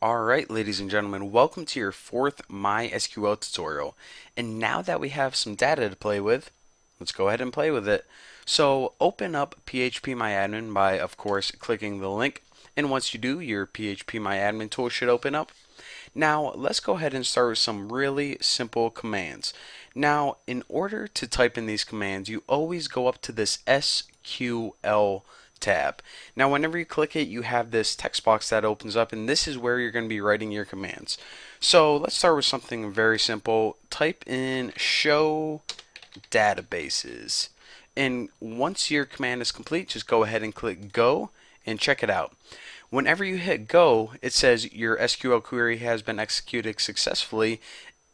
Alright, ladies and gentlemen, welcome to your fourth MySQL tutorial. And now that we have some data to play with, let's go ahead and play with it. So open up PHPMyAdmin by, of course, clicking the link. And once you do, your PHPMyAdmin tool should open up. Now, let's go ahead and start with some really simple commands. Now, in order to type in these commands, you always go up to this SQL tab. Now, whenever you click it, you have this text box that opens up, and this is where you're going to be writing your commands. So let's start with something very simple. Type in show databases. And once your command is complete, just go ahead and click go and check it out. Whenever you hit go, it says your SQL query has been executed successfully.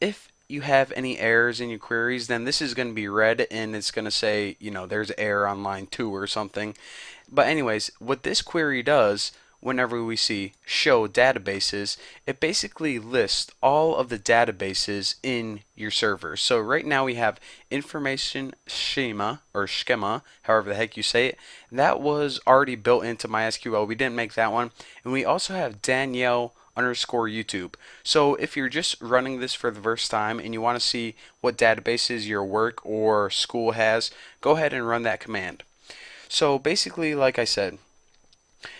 If you have any errors in your queries, then this is going to be red and it's going to say, there's error on line 2 or something. But anyways, what this query does, whenever we see show databases, it basically lists all of the databases in your server. So right now we have information schema or schema, however the heck you say it. That was already built into MySQL. We didn't make that one. And we also have Danielle_YouTube. So if you're just running this for the first time and you want to see what databases your work or school has, go ahead and run that command. So basically, like I said,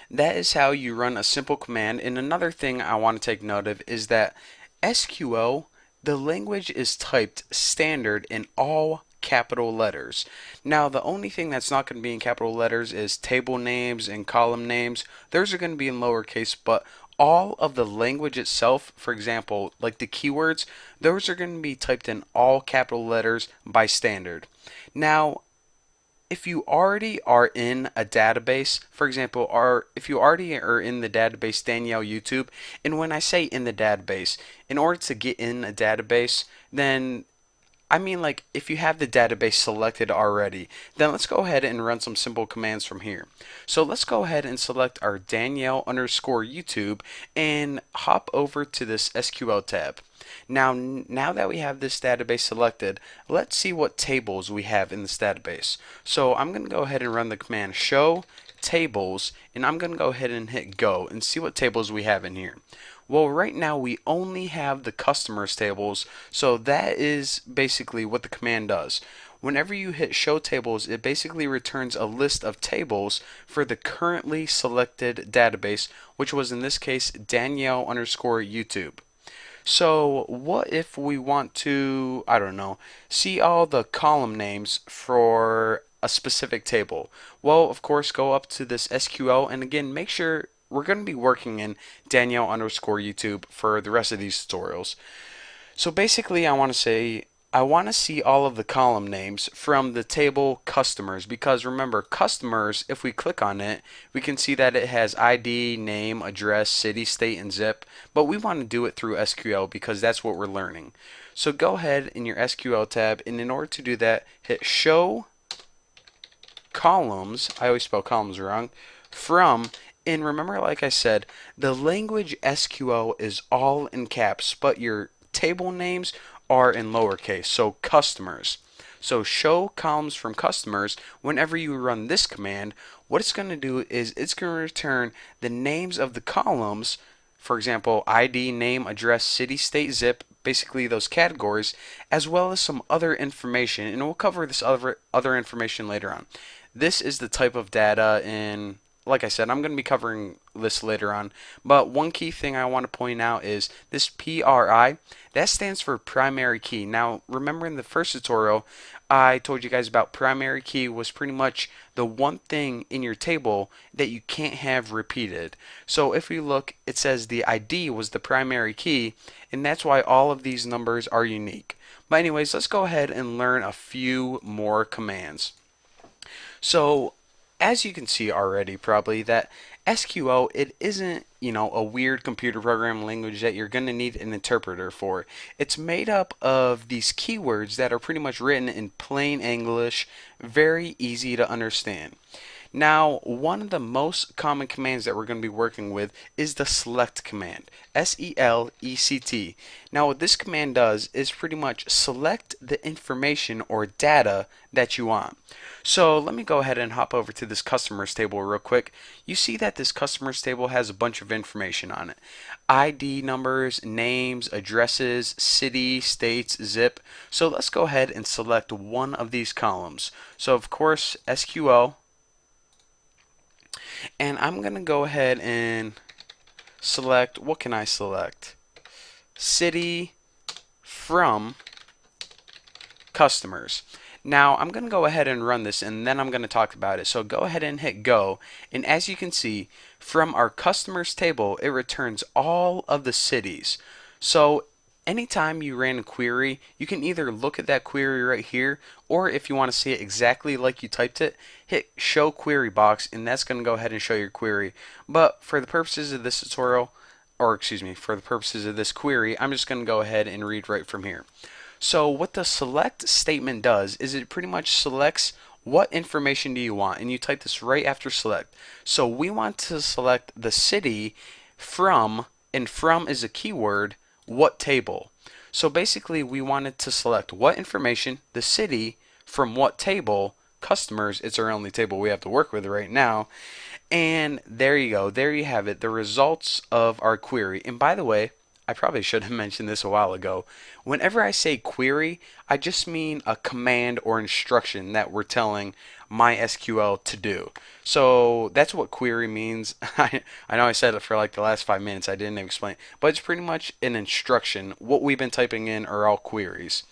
that is how you run a simple command. And another thing I want to take note of is that SQL, the language is typed standard in all capital letters. Now, the only thing that's not going to be in capital letters is table names and column names. Those are going to be in lowercase, but all of the language itself, for example, like the keywords, those are going to be typed in all capital letters by standard. Now, if you already are in a database, for example, if you already are in the database Danielle YouTube, and when I say in the database, in order to get in a database, then I mean like if you have the database selected already, then let's go ahead and run some simple commands from here. So let's go ahead and select our Danielle_YouTube and hop over to this SQL tab. Now that we have this database selected, let's see what tables we have in this database. So I'm going to go ahead and run the command show tables, and I'm going to go ahead and hit go and see what tables we have in here. Well, right now we only have the customers tables, so that is basically what the command does. Whenever you hit show tables, it basically returns a list of tables for the currently selected database, which was in this case Danielle_YouTube. So what if we want to, I don't know, see all the column names for a specific table? Well, of course, go up to this SQL and again, make sure we're going to be working in Danielle_YouTube for the rest of these tutorials. So basically, I want to see all of the column names from the table customers, because remember, customers, if we click on it, we can see that it has ID, name, address, city, state, and zip, but we want to do it through SQL because that's what we're learning. So go ahead in your SQL tab, and in order to do that, hit show columns, I always spell columns wrong, from, and remember, like I said, the language SQL is all in caps, but your table names are in lowercase, so customers. So show columns from customers, whenever you run this command, what it's going to do is it's going to return the names of the columns, for example, ID, name, address, city, state, zip, basically those categories, as well as some other information, and we'll cover this other information later on. This is the type of data, and like I said, I'm going to be covering this later on, but one key thing I want to point out is this PRI, that stands for primary key. Now, remember in the first tutorial, I told you guys about primary key was pretty much the one thing in your table that you can't have repeated. So if we look, it says the ID was the primary key, and that's why all of these numbers are unique. But anyways, let's go ahead and learn a few more commands. So as you can see already probably that SQL, it isn't, a weird computer programming language that you're going to need an interpreter for. It's made up of these keywords that are pretty much written in plain English, very easy to understand. Now, one of the most common commands that we're going to be working with is the select command, SELECT. Now, what this command does is pretty much select the information or data that you want. So let me go ahead and hop over to this customers table real quick. You see that this customers table has a bunch of information on it. ID numbers, names, addresses, city, states, zip. So let's go ahead and select one of these columns. So of course SQL, and I'm going to go ahead and select, what can I select? City from customers. Now I'm going to go ahead and run this and then I'm going to talk about it. So go ahead and hit go, and as you can see from our customers table it returns all of the cities. So anytime you ran a query, you can either look at that query right here, or if you want to see it exactly like you typed it, hit show query box and that's going to go ahead and show your query. But for the purposes of this tutorial, or excuse me, for the purposes of this query, I'm just going to go ahead and read right from here. So what the select statement does is it pretty much selects what information do you want, and you type this right after select. So we want to select the city from, and from is a keyword, what table. So basically we wanted to select what information, the city, from what table, customers, it's our only table we have to work with right now. And there you go. There you have it. The results of our query. And by the way, I probably should have mentioned this a while ago. Whenever I say query, I just mean a command or instruction that we're telling MySQL to do. So that's what query means. I know I said it for like the last 5 minutes. I didn't explain. But it's pretty much an instruction. What we've been typing in are all queries.